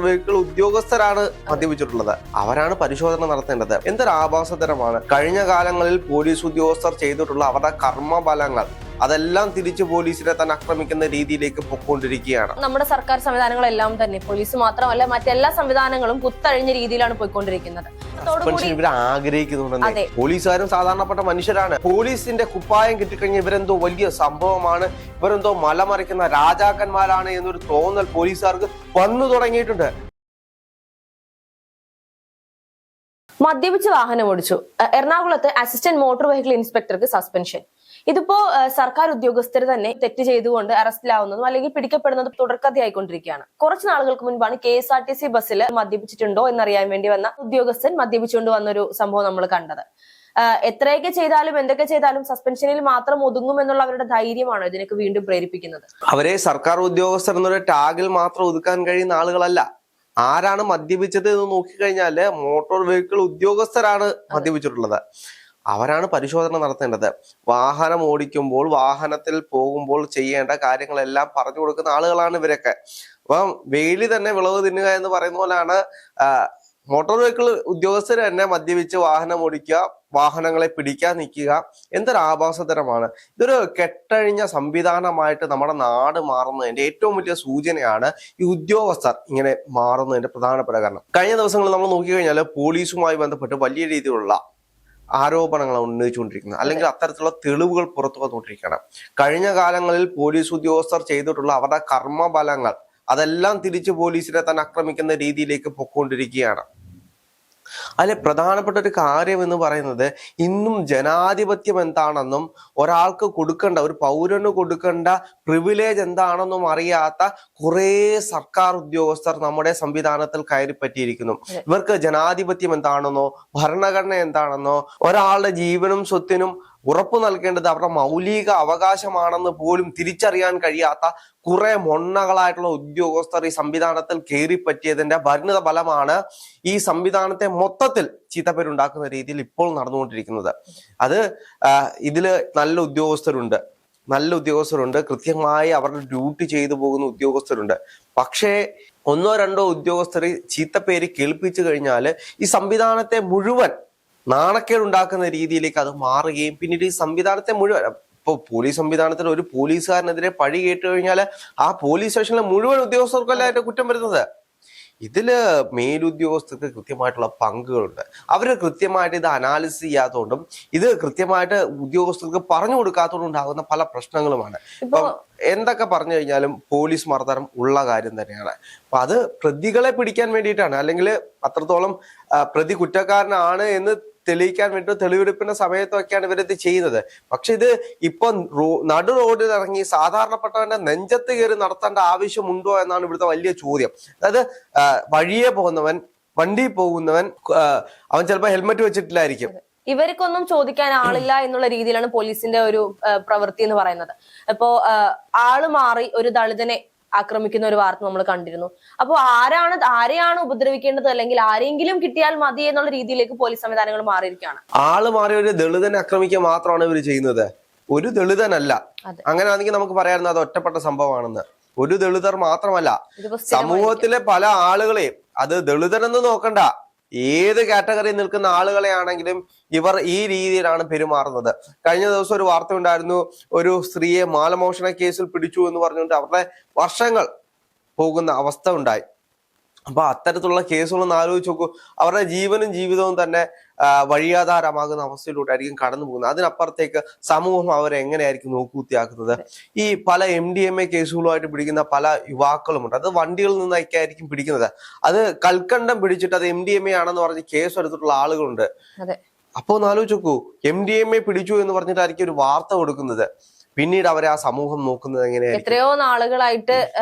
Vehicle ഉദ്യോഗസ്ഥരാണ് മദ്യപിച്ചിട്ടുള്ളത്. അവരാണ് പരിശോധന നടത്തേണ്ടത്. എന്തൊരു ആഭാസതരമാണ്. കഴിഞ്ഞ കാലങ്ങളിൽ പോലീസ് ഉദ്യോഗസ്ഥർ ചെയ്തിട്ടുള്ള അവരുടെ കർമ്മഫലങ്ങൾ അതെല്ലാം തിരിച്ച് പോലീസിനെ തന്നെ ആക്രമിക്കുന്ന രീതിയിലേക്ക് പൊയ്ക്കൊണ്ടിരിക്കുകയാണ്. നമ്മുടെ സർക്കാർ സംവിധാനങ്ങളെല്ലാം തന്നെ, പോലീസ് മാത്രമല്ല മറ്റെല്ലാ സംവിധാനങ്ങളും കുത്തഴിഞ്ഞ രീതിയിലാണ് പോയിക്കൊണ്ടിരിക്കുന്നത്. ഇവർ ആഗ്രഹിക്കുന്നുണ്ടെന്ന്. പോലീസുകാരും സാധാരണപ്പെട്ട മനുഷ്യരാണ്. പോലീസിന്റെ കുപ്പായം കിട്ടിക്കഴിഞ്ഞാൽ ഇവരെന്തോ വലിയ സംഭവമാണ്, ഇവരെന്തോ മലമറിക്കുന്ന രാജാക്കന്മാരാണ് എന്നൊരു തോന്നൽ പോലീസുകാർക്ക് വന്നു തുടങ്ങിയിട്ടുണ്ട്. മദ്യപിച്ച് വാഹനം ഓടിച്ചു. എറണാകുളത്ത് അസിസ്റ്റന്റ് മോട്ടോർ വെഹിക്കിൾ ഇൻസ്പെക്ടർക്ക് സസ്പെൻഷൻ. ഇതിപ്പോ സർക്കാർ ഉദ്യോഗസ്ഥർ തന്നെ തെറ്റ് ചെയ്തുകൊണ്ട് അറസ്റ്റിലാവുന്നതും അല്ലെങ്കിൽ പിടിക്കപ്പെടുന്നതും തുടർക്കഥയായിക്കൊണ്ടിരിക്കുകയാണ്. കുറച്ച് നാളുകൾക്ക് മുൻപാണ് KSRTC ബസ്സിൽ മദ്യപിച്ചിട്ടുണ്ടോ എന്നറിയാൻ വേണ്ടി വന്ന ഉദ്യോഗസ്ഥൻ മദ്യപിച്ചുകൊണ്ട് വന്നൊരു സംഭവം നമ്മൾ കണ്ടത്. എത്രയൊക്കെ ചെയ്താലും എന്തൊക്കെ ചെയ്താലും സസ്പെൻഷനിൽ മാത്രം ഒതുങ്ങും എന്നുള്ള അവരുടെ ധൈര്യമാണോ ഇതിനൊക്കെ വീണ്ടും പ്രേരിപ്പിക്കുന്നത്? അവരെ സർക്കാർ ഉദ്യോഗസ്ഥർ എന്നൊരു ടാഗിൽ മാത്രം ഒതുക്കാൻ കഴിയുന്ന ആളുകളല്ല. ആരാണ് മദ്യപിച്ചത് എന്ന് നോക്കിക്കഴിഞ്ഞാല് മോട്ടോർ വെഹിക്കിൾ ഉദ്യോഗസ്ഥരാണ് മദ്യപിച്ചിട്ടുള്ളത്. അവരാണ് പരിശോധന നടത്തേണ്ടത്. വാഹനം ഓടിക്കുമ്പോൾ, വാഹനത്തിൽ പോകുമ്പോൾ ചെയ്യേണ്ട കാര്യങ്ങളെല്ലാം പറഞ്ഞു കൊടുക്കുന്ന ആളുകളാണ് ഇവരൊക്കെ. അപ്പം വെയില് തന്നെ വിളവ് തിന്നുക എന്ന് പറയുന്ന പോലെയാണ് മോട്ടോർ വെഹിക്കിൾ ഉദ്യോഗസ്ഥർ തന്നെ മദ്യപിച്ച് വാഹനം ഓടിക്കുക, വാഹനങ്ങളെ പിടിക്കാൻ നിൽക്കുക. എന്തൊരു ആഭാസതരമാണ്. ഇതൊരു കെട്ടഴിഞ്ഞ സംവിധാനമായിട്ട് നമ്മുടെ നാട് മാറുന്നതിന്റെ ഏറ്റവും വലിയ സൂചനയാണ് ഈ ഉദ്യോഗസ്ഥർ ഇങ്ങനെ മാറുന്നതിന്റെ പ്രധാനപ്പെട്ട കാരണം. കഴിഞ്ഞ ദിവസങ്ങളിൽ നമ്മൾ നോക്കിക്കഴിഞ്ഞാൽ പോലീസുമായി ബന്ധപ്പെട്ട് വലിയ രീതിയിലുള്ള ആരോപണങ്ങൾ ഉന്നയിച്ചുകൊണ്ടിരിക്കുന്നത്, അല്ലെങ്കിൽ അത്തരത്തിലുള്ള തെളിവുകൾ പുറത്തു വന്നുകൊണ്ടിരിക്കുകയാണ്. കഴിഞ്ഞ കാലങ്ങളിൽ പോലീസ് ഉദ്യോഗസ്ഥർ ചെയ്തിട്ടുള്ള അവരുടെ കർമ്മഫലങ്ങൾ അതെല്ലാം തിരിച്ച് പോലീസിനെ തന്നെ ആക്രമിക്കുന്ന രീതിയിലേക്ക് പൊയ്ക്കൊണ്ടിരിക്കുകയാണ്. അതിലെ പ്രധാനപ്പെട്ട ഒരു കാര്യം എന്ന് പറയുന്നത്, ഇന്നും ജനാധിപത്യം എന്താണെന്നും ഒരാൾക്ക് കൊടുക്കേണ്ട, ഒരു പൗരന് കൊടുക്കേണ്ട പ്രിവിലേജ് എന്താണെന്നും അറിയാത്ത കുറെ സർക്കാർ ഉദ്യോഗസ്ഥർ നമ്മുടെ സംവിധാനത്തിൽ കയറി പറ്റിയിരിക്കുന്നു. ഇവർക്ക് ജനാധിപത്യം എന്താണെന്നോ ഭരണഘടന എന്താണെന്നോ ഒരാളുടെ ജീവനും സ്വത്തിനും ഉറപ്പു നൽകേണ്ടത് അവരുടെ മൗലിക അവകാശമാണെന്ന് പോലും തിരിച്ചറിയാൻ കഴിയാത്ത കുറെ മൊണ്ണകളായിട്ടുള്ള ഉദ്യോഗസ്ഥർ ഈ സംവിധാനത്തിൽ കയറിപ്പറ്റിയതിന്റെ പരിണിത ഫലമാണ് ഈ സംവിധാനത്തെ മൊത്തത്തിൽ ചീത്തപ്പേരുണ്ടാക്കുന്ന രീതിയിൽ ഇപ്പോൾ നടന്നുകൊണ്ടിരിക്കുന്നത്. അത് ഇതില് നല്ല ഉദ്യോഗസ്ഥരുണ്ട്, കൃത്യമായി അവരുടെ ഡ്യൂട്ടി ചെയ്തു പോകുന്ന ഉദ്യോഗസ്ഥരുണ്ട്. പക്ഷേ ഒന്നോ രണ്ടോ ഉദ്യോഗസ്ഥർ ചീത്തപ്പേര് കേൾപ്പിച്ചു കഴിഞ്ഞാൽ ഈ സംവിധാനത്തെ മുഴുവൻ നാണക്കേടുണ്ടാക്കുന്ന രീതിയിലേക്ക് അത് മാറുകയും പിന്നീട് ഈ സംവിധാനത്തെ മുഴുവൻ, ഇപ്പൊ പോലീസ് സംവിധാനത്തിൽ ഒരു പോലീസുകാരനെതിരെ പഴി കേട്ട് കഴിഞ്ഞാൽ ആ പോലീസ് സ്റ്റേഷനിലെ മുഴുവൻ ഉദ്യോഗസ്ഥർക്കല്ല അതിന്റെ കുറ്റം വരുന്നത്. ഇതില് മേലുദ്യോഗസ്ഥർക്ക് കൃത്യമായിട്ടുള്ള പങ്കുകളുണ്ട്. അവര് കൃത്യമായിട്ട് ഇത് അനാലിസിസ് ചെയ്യാത്തതുകൊണ്ടും ഇത് കൃത്യമായിട്ട് ഉദ്യോഗസ്ഥർക്ക് പറഞ്ഞു കൊടുക്കാത്തതുകൊണ്ടും ഉണ്ടാകുന്ന പല പ്രശ്നങ്ങളുമാണ്. ഇപ്പം എന്തൊക്കെ പറഞ്ഞു കഴിഞ്ഞാലും പോലീസ് മർദ്ദനം ഉള്ള കാര്യം തന്നെയാണ്. അപ്പൊ അത് പ്രതികളെ പിടിക്കാൻ വേണ്ടിയിട്ടാണ്, അല്ലെങ്കിൽ അത്രത്തോളം പ്രതി കുറ്റക്കാരനാണ് എന്ന് തെളിയിക്കാൻ വേണ്ടി തെളിവെടുപ്പിന്റെ സമയത്തൊക്കെയാണ് ഇവരിത് ചെയ്യുന്നത്. പക്ഷെ ഇത് ഇപ്പൊ നടു റോഡിൽ ഇറങ്ങി സാധാരണപ്പെട്ടവന്റെ നെഞ്ചത്ത് കയറി നടത്തേണ്ട ആവശ്യമുണ്ടോ എന്നാണ് ഇവിടുത്തെ വലിയ ചോദ്യം. അതായത് വഴിയെ പോകുന്നവൻ, വണ്ടി പോകുന്നവൻ, അവൻ ചിലപ്പോൾ ഹെൽമെറ്റ് വെച്ചിട്ടില്ലായിരിക്കും. ഇവർക്കൊന്നും ചോദിക്കാൻ ആളില്ല എന്നുള്ള രീതിയിലാണ് പോലീസിന്റെ ഒരു പ്രവൃത്തി എന്ന് പറയുന്നത്. ഇപ്പോ ആള് മാറി ഒരു ദളിതനെ ആക്രമിക്കുന്ന ഒരു വാർത്ത നമ്മൾ കണ്ടിരുന്നു. അപ്പോൾ ആരെയാണ് ഉപദ്രവിക്കേണ്ടത്, അല്ലെങ്കിൽ ആരെങ്കിലും കിട്ടിയാൽ മതി എന്നുള്ള രീതിയിലേക്ക് പോലീസ് സംവിധാനങ്ങൾ മാറിയിരിക്കുകയാണ്. ആള് മാറി ഒരു ദളിതനെ ആക്രമിക്കുക മാത്രമാണ് ഇവർ ചെയ്യുന്നത്, ഒരു ദളിതനല്ല. അങ്ങനെയാണെങ്കിൽ നമുക്ക് പറയാറുണ്ട് അത് ഒറ്റപ്പെട്ട സംഭവമാണെന്ന്. ഒരു ദളിതർ മാത്രമല്ല, സമൂഹത്തിലെ പല ആളുകളെയും, അത് ദളിതനെന്ന് നോക്കണ്ട, ഏത് കാറ്റഗറിയിൽ നിൽക്കുന്ന ആളുകളെ ആണെങ്കിലും ഇവർ ഈ രീതിയിലാണ് പെരുമാറുന്നത്. കഴിഞ്ഞ ദിവസം ഒരു വാർത്ത ഉണ്ടായിരുന്നു, ഒരു സ്ത്രീയെ മാലമോഷണ കേസിൽ പിടിച്ചു എന്ന് പറഞ്ഞുകൊണ്ട് അവരുടെ വർഷങ്ങൾ പോകുന്ന അവസ്ഥ ഉണ്ടായി. അപ്പൊ അത്തരത്തിലുള്ള കേസുകളൊന്ന് ആലോചിച്ച് നോക്കൂ. അവരുടെ ജീവനും ജീവിതവും തന്നെ വഴിയാധാരമാകുന്ന അവസ്ഥയിലൂടെയായിരിക്കും കടന്നു പോകുന്നത്. അതിനപ്പുറത്തേക്ക് സമൂഹം അവരെ എങ്ങനെയായിരിക്കും നോക്കുകുത്തിയാക്കുന്നത്. ഈ പല MDMA കേസുകളുമായിട്ട് പിടിക്കുന്ന പല യുവാക്കളുമുണ്ട്. അത് വണ്ടികളിൽ നിന്നൊക്കെ ആയിരിക്കും പിടിക്കുന്നത്. അത് കൽക്കണ്ടം പിടിച്ചിട്ട് അത് MDMA ആണെന്ന് പറഞ്ഞ് കേസ് എടുത്തിട്ടുള്ള ആളുകളുണ്ട്. അപ്പൊ ഒന്ന് ആലോചിച്ച് നോക്കൂ, MDMA പിടിച്ചു എന്ന് പറഞ്ഞിട്ടായിരിക്കും ഒരു വാർത്ത കൊടുക്കുന്നത്. പിന്നീട് അവരെ ആ സമൂഹം നോക്കുന്നത് എങ്ങനെയാണ്? എത്രയോ നാളുകളായിട്ട്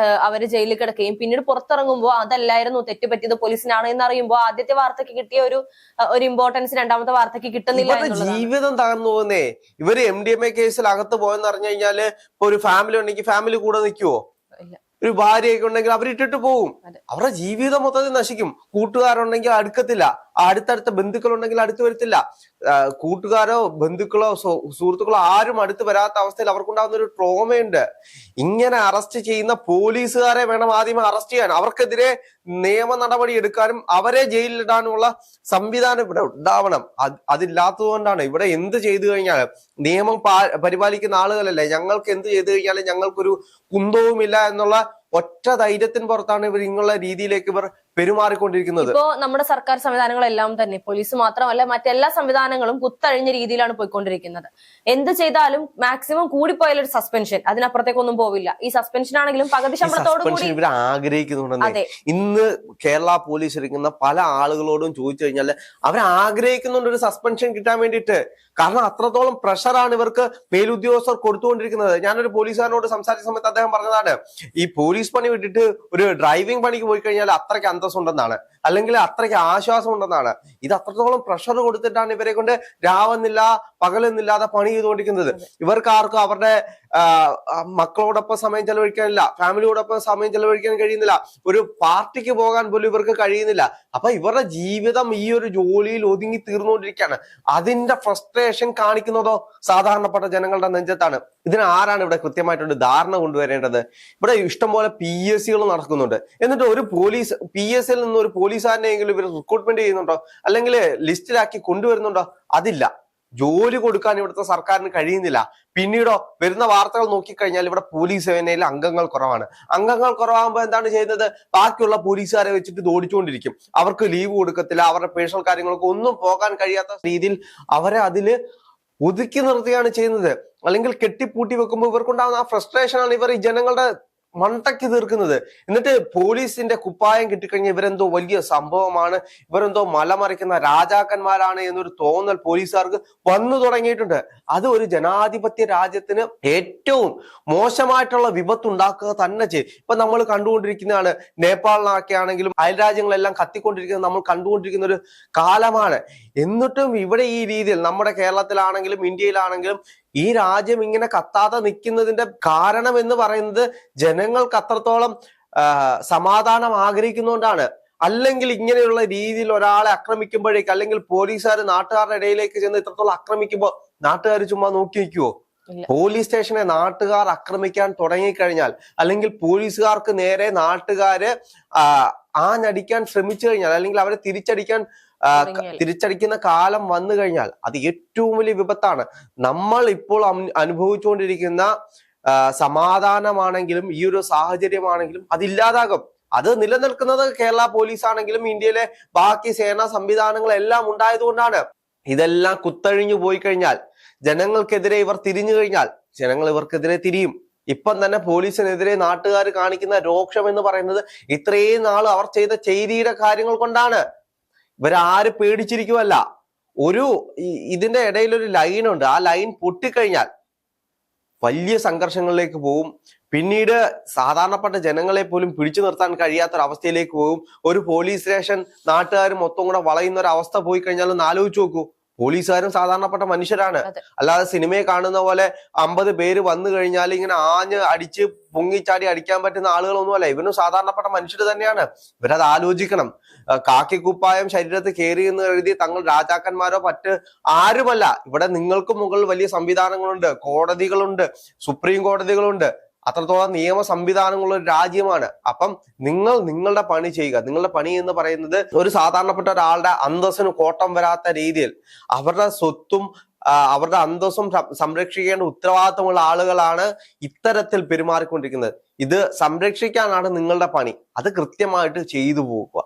അവര് ജയിലിൽ കിടക്കുകയും പിന്നീട് പുറത്തിറങ്ങുമ്പോൾ അതല്ലായിരുന്നു തെറ്റുപറ്റിയത് പോലീസിനാണ് എന്നറിയുമ്പോൾ ആദ്യത്തെ വാർത്തയ്ക്ക് കിട്ടിയ ഒരു ഇമ്പോർട്ടൻസ് രണ്ടാമത്തെ വാർത്തയ്ക്ക് കിട്ടുന്നില്ല. ജീവിതം തകർന്നു പോകുന്നേ. ഇവര് MDMA കേസിൽ അകത്ത് പോയെന്ന് പറഞ്ഞു കഴിഞ്ഞാല് ഇപ്പൊ ഒരു ഫാമിലി ഉണ്ടെങ്കിൽ ഫാമിലി കൂടെ നിൽക്കുവോ? ഒരു ഭാര്യയൊക്കെ ഉണ്ടെങ്കിൽ അവരിട്ടിട്ട് പോകും. അവരുടെ ജീവിതം മൊത്തത്തിൽ നശിക്കും. കൂട്ടുകാരുണ്ടെങ്കിൽ അടുക്കത്തില്ല. അടുത്തടുത്ത ബന്ധുക്കളുണ്ടെങ്കിൽ അടുത്ത് വരത്തില്ല. കൂട്ടുകാരോ ബന്ധുക്കളോ സുഹൃത്തുക്കളോ ആരും അടുത്ത് വരാത്ത അവസ്ഥയിൽ അവർക്കുണ്ടാകുന്ന ഒരു ട്രോമയുണ്ട്. ഇങ്ങനെ അറസ്റ്റ് ചെയ്യുന്ന പോലീസുകാരെ വേണം ആദ്യമേ അറസ്റ്റ് ചെയ്യാൻ, അവർക്കെതിരെ നിയമ നടപടി എടുക്കാനും അവരെ ജയിലിലിടാനുമുള്ള സംവിധാനം ഇവിടെ ഉണ്ടാവണം. അതില്ലാത്തത് കൊണ്ടാണ് ഇവിടെ എന്ത് ചെയ്തു കഴിഞ്ഞാൽ നിയമം പരിപാലിക്കുന്ന ആളുകളല്ലേ, ഞങ്ങൾക്ക് എന്ത് ചെയ്തു കഴിഞ്ഞാലും ഞങ്ങൾക്കൊരു കുന്തവുമില്ല എന്നുള്ള ഒറ്റ ധൈര്യത്തിന് പുറത്താണ് ഇവർ ഇങ്ങനെയുള്ള രീതിയിലേക്ക് ഇവർ പെരുമാറിക്കൊണ്ടിരിക്കുന്നത്. ഇപ്പോ നമ്മുടെ സർക്കാർ സംവിധാനങ്ങളെല്ലാം തന്നെ, പോലീസ് മാത്രമല്ല മറ്റെല്ലാ സംവിധാനങ്ങളും കുത്തഴിഞ്ഞ രീതിയിലാണ് പോയിക്കൊണ്ടിരിക്കുന്നത്. എന്ത് ചെയ്താലും മാക്സിമം കൂടിപ്പോയാൽ ഒരു സസ്പെൻഷൻ, അതിനപ്പുറത്തേക്കൊന്നും പോവില്ല. ഈ സസ്പെൻഷൻ ആണെങ്കിലും പകുതി ശമ്പളത്തോട് കൂടി ഇവർ ആഗ്രഹിക്കുന്നുണ്ടെന്ന് ഇന്ന് കേരള പോലീസ് ഇരിക്കുന്ന പല ആളുകളോടും ചോദിച്ചു കഴിഞ്ഞാൽ അവർ ആഗ്രഹിക്കുന്നുണ്ട് ഒരു സസ്പെൻഷൻ കിട്ടാൻ വേണ്ടിയിട്ട്. കാരണം അത്രത്തോളം പ്രഷറാണ് ഇവർക്ക് മേലുദ്യോഗസ്ഥർ കൊടുത്തുകൊണ്ടിരിക്കുന്നത്. ഞാനൊരു പോലീസുകാരനോട് സംസാരിച്ച സമയത്ത് അദ്ദേഹം പറഞ്ഞതാണ്, ഈ പോലീസ് പണി വിട്ടിട്ട് ഒരു ഡ്രൈവിംഗ് പണിക്ക് പോയി കഴിഞ്ഞാൽ അത്രയ്ക്ക് അന്തസ്സുണ്ടെന്നാണ്, അല്ലെങ്കിൽ അത്രയ്ക്ക് ആശ്വാസം ഉണ്ടെന്നാണ്. ഇത് അത്രത്തോളം പ്രഷർ കൊടുത്തിട്ടാണ് ഇവരെ കൊണ്ട് രാവെന്നില്ല പകലെന്നില്ലാതെ പണി ചെയ്തുകൊണ്ടിരിക്കുന്നത്. ഇവർക്ക് ആർക്കും അവരുടെ മക്കളോടൊപ്പം സമയം ചെലവഴിക്കാനില്ല, ഫാമിലിയോടൊപ്പം സമയം ചെലവഴിക്കാൻ കഴിയുന്നില്ല, ഒരു പാർട്ടിക്ക് പോകാൻ പോലും ഇവർക്ക് കഴിയുന്നില്ല. അപ്പൊ ഇവരുടെ ജീവിതം ഈ ഒരു ജോലിയിൽ ഒതുങ്ങി തീർന്നുകൊണ്ടിരിക്കുകയാണ്. അതിന്റെ ഫ്രസ്ട്രേഷൻ കാണിക്കുന്നതോ സാധാരണപ്പെട്ട ജനങ്ങളുടെ നെഞ്ചത്താണ്. ഇതിന് ആരാണ് ഇവിടെ കൃത്യമായിട്ടൊരു ധാരണ കൊണ്ടുവരേണ്ടത്? ഇവിടെ ഇഷ്ടംപോലെ PSC നടക്കുന്നുണ്ട്. എന്നിട്ട് ഒരു പോലീസ് PSC നിന്ന് ഒരു പോലീസുകാരനെങ്കിലും ഇവർ റിക്രൂട്ട്മെന്റ് ചെയ്യുന്നുണ്ടോ, അല്ലെങ്കിൽ ലിസ്റ്റിലാക്കി കൊണ്ടുവരുന്നുണ്ടോ? അതില്ല. ജോലി കൊടുക്കാൻ ഇവിടുത്തെ സർക്കാരിന് കഴിയുന്നില്ല. പിന്നീടോ വരുന്ന വാർത്തകൾ നോക്കിക്കഴിഞ്ഞാൽ ഇവിടെ പോലീസ് സേനയിൽ അംഗങ്ങൾ കുറവാണ്. അംഗങ്ങൾ കുറവാകുമ്പോൾ എന്താണ് ചെയ്യുന്നത്? ബാക്കിയുള്ള പോലീസുകാരെ വെച്ചിട്ട് ഇത് ഓടിച്ചുകൊണ്ടിരിക്കും. അവർക്ക് ലീവ് കൊടുക്കത്തില്ല, അവരുടെ പേഴ്സണൽ കാര്യങ്ങൾക്ക് ഒന്നും പോകാൻ കഴിയാത്ത രീതിയിൽ അവരെ അതില് ഒതുക്കി നിർത്തുകയാണ് ചെയ്യുന്നത്. അല്ലെങ്കിൽ കെട്ടിപ്പൂട്ടി വെക്കുമ്പോൾ ഇവർക്കുണ്ടാകുന്ന ആ ഫ്രസ്ട്രേഷനാണ് ഇവർ ഈ ജനങ്ങളുടെ മണ്ടക്കി തീർക്കുന്നത്. എന്നിട്ട് പോലീസിന്റെ കുപ്പായം കിട്ടിക്കഴിഞ്ഞാൽ ഇവരെന്തോ വലിയ സംഭവമാണ്, ഇവരെന്തോ മലമറിക്കുന്ന രാജാക്കന്മാരാണ് എന്നൊരു തോന്നൽ പോലീസുകാർക്ക് വന്നു തുടങ്ങിയിട്ടുണ്ട്. അത് ഒരു ജനാധിപത്യ രാജ്യത്തിന് ഏറ്റവും മോശമായിട്ടുള്ള വിപത്ത് ഉണ്ടാക്കുക തന്നെ ചെയ്യും. ഇപ്പൊ നമ്മൾ കണ്ടുകൊണ്ടിരിക്കുന്നതാണ്, നേപ്പാളിനൊക്കെ ആണെങ്കിലും അയൽ രാജ്യങ്ങളെല്ലാം കത്തിക്കൊണ്ടിരിക്കുന്നത് നമ്മൾ കണ്ടുകൊണ്ടിരിക്കുന്ന ഒരു കാലമാണ്. എന്നിട്ടും ഇവിടെ ഈ രീതിയിൽ നമ്മുടെ കേരളത്തിലാണെങ്കിലും ഇന്ത്യയിലാണെങ്കിലും ഈ രാജ്യം ഇങ്ങനെ കത്താതെ നിൽക്കുന്നതിന്റെ കാരണം എന്ന് പറയുന്നത് ജനങ്ങൾക്ക് അത്രത്തോളം സമാധാനം ആഗ്രഹിക്കുന്നതുകൊണ്ടാണ്. അല്ലെങ്കിൽ ഇങ്ങനെയുള്ള രീതിയിൽ ഒരാളെ ആക്രമിക്കുമ്പോഴേക്ക്, അല്ലെങ്കിൽ പോലീസുകാർ നാട്ടുകാരുടെ ഇടയിലേക്ക് ചെന്ന് ഇത്രത്തോളം ആക്രമിക്കുമ്പോൾ നാട്ടുകാർ ചുമ്മാ നോക്കി നിൽക്കുവോ? പോലീസ് സ്റ്റേഷനെ നാട്ടുകാർ ആക്രമിക്കാൻ തുടങ്ങിക്കഴിഞ്ഞാൽ, അല്ലെങ്കിൽ പോലീസുകാർക്ക് നേരെ നാട്ടുകാര് ആഞ്ഞടിക്കാൻ ശ്രമിച്ചു കഴിഞ്ഞാൽ, അല്ലെങ്കിൽ അവരെ തിരിച്ചടിക്കുന്ന കാലം വന്നു കഴിഞ്ഞാൽ അത് ഏറ്റവും വലിയ വിപത്താണ്. നമ്മൾ ഇപ്പോൾ അനുഭവിച്ചുകൊണ്ടിരിക്കുന്ന സമാധാനമാണെങ്കിലും ഈ ഒരു സാഹചര്യമാണെങ്കിലും അതില്ലാതാകും. അത് നിലനിൽക്കുന്നത് കേരള പോലീസ് ആണെങ്കിലും ഇന്ത്യയിലെ ബാക്കി സേനാ സംവിധാനങ്ങളെല്ലാം ഉണ്ടായതുകൊണ്ടാണ്. ഇതെല്ലാം കുത്തഴിഞ്ഞു പോയി കഴിഞ്ഞാൽ, ജനങ്ങൾക്കെതിരെ ഇവർ തിരിഞ്ഞു കഴിഞ്ഞാൽ ജനങ്ങൾ ഇവർക്കെതിരെ തിരിയും. ഇപ്പം തന്നെ പോലീസിനെതിരെ നാട്ടുകാർ കാണിക്കുന്ന രോക്ഷം എന്ന് പറയുന്നത് ഇത്രയും നാൾ അവർ ചെയ്ത ചെയ്തിയുടെ കാര്യങ്ങൾ കൊണ്ടാണ്. ഇവരാരും പേടിച്ചിരിക്കുമല്ല. ഇതിന്റെ ഇടയിൽ ഒരു ലൈനുണ്ട്. ആ ലൈൻ പൊട്ടിക്കഴിഞ്ഞാൽ വലിയ സംഘർഷങ്ങളിലേക്ക് പോകും. പിന്നീട് സാധാരണപ്പെട്ട ജനങ്ങളെ പോലും പിടിച്ചു നിർത്താൻ കഴിയാത്തൊരവസ്ഥയിലേക്ക് പോകും. ഒരു പോലീസ് സ്റ്റേഷൻ നാട്ടുകാർ മൊത്തം കൂടെ വളയുന്ന ഒരു അവസ്ഥ പോയി കഴിഞ്ഞാൽ ഒന്ന് ആലോചിച്ച് നോക്കൂ. പോലീസുകാരും സാധാരണപ്പെട്ട മനുഷ്യരാണ്. അല്ലാതെ സിനിമയെ കാണുന്ന പോലെ 50 പേര് വന്നു കഴിഞ്ഞാൽ ഇങ്ങനെ ആഞ്ഞ് അടിച്ച് പൊങ്ങിച്ചാടി അടിക്കാൻ പറ്റുന്ന ആളുകളൊന്നുമല്ല. ഇവനും സാധാരണപ്പെട്ട മനുഷ്യർ തന്നെയാണ്. ഇവരത് ആലോചിക്കണം. കാക്കിക്കുപ്പായം ശരീരത്തിൽ കയറി എന്ന് എഴുതി തങ്ങൾ രാജാക്കന്മാരോ ആരുമല്ല. ഇവിടെ നിങ്ങൾക്ക് മുകളിൽ വലിയ സംവിധാനങ്ങളുണ്ട്, കോടതികളുണ്ട്, സുപ്രീം കോടതികളുണ്ട്, അത്രത്തോളം നിയമ സംവിധാനങ്ങളുള്ള ഒരു രാജ്യമാണ്. അപ്പം നിങ്ങളുടെ പണി ചെയ്യുക. നിങ്ങളുടെ പണി എന്ന് പറയുന്നത് ഒരു സാധാരണപ്പെട്ട ഒരാളുടെ അന്തസ്സിന് കോട്ടം വരാത്ത രീതിയിൽ അവരുടെ സ്വത്തും അവരുടെ അന്തസ്സും സംരക്ഷിക്കേണ്ട ഉത്തരവാദിത്തമുള്ള ആളുകളാണ് ഇത്തരത്തിൽ പെരുമാറിക്കൊണ്ടിരിക്കുന്നത്. ഇത് സംരക്ഷിക്കാനാണ് നിങ്ങളുടെ പണി. അത് കൃത്യമായിട്ട് ചെയ്തു പോകുക.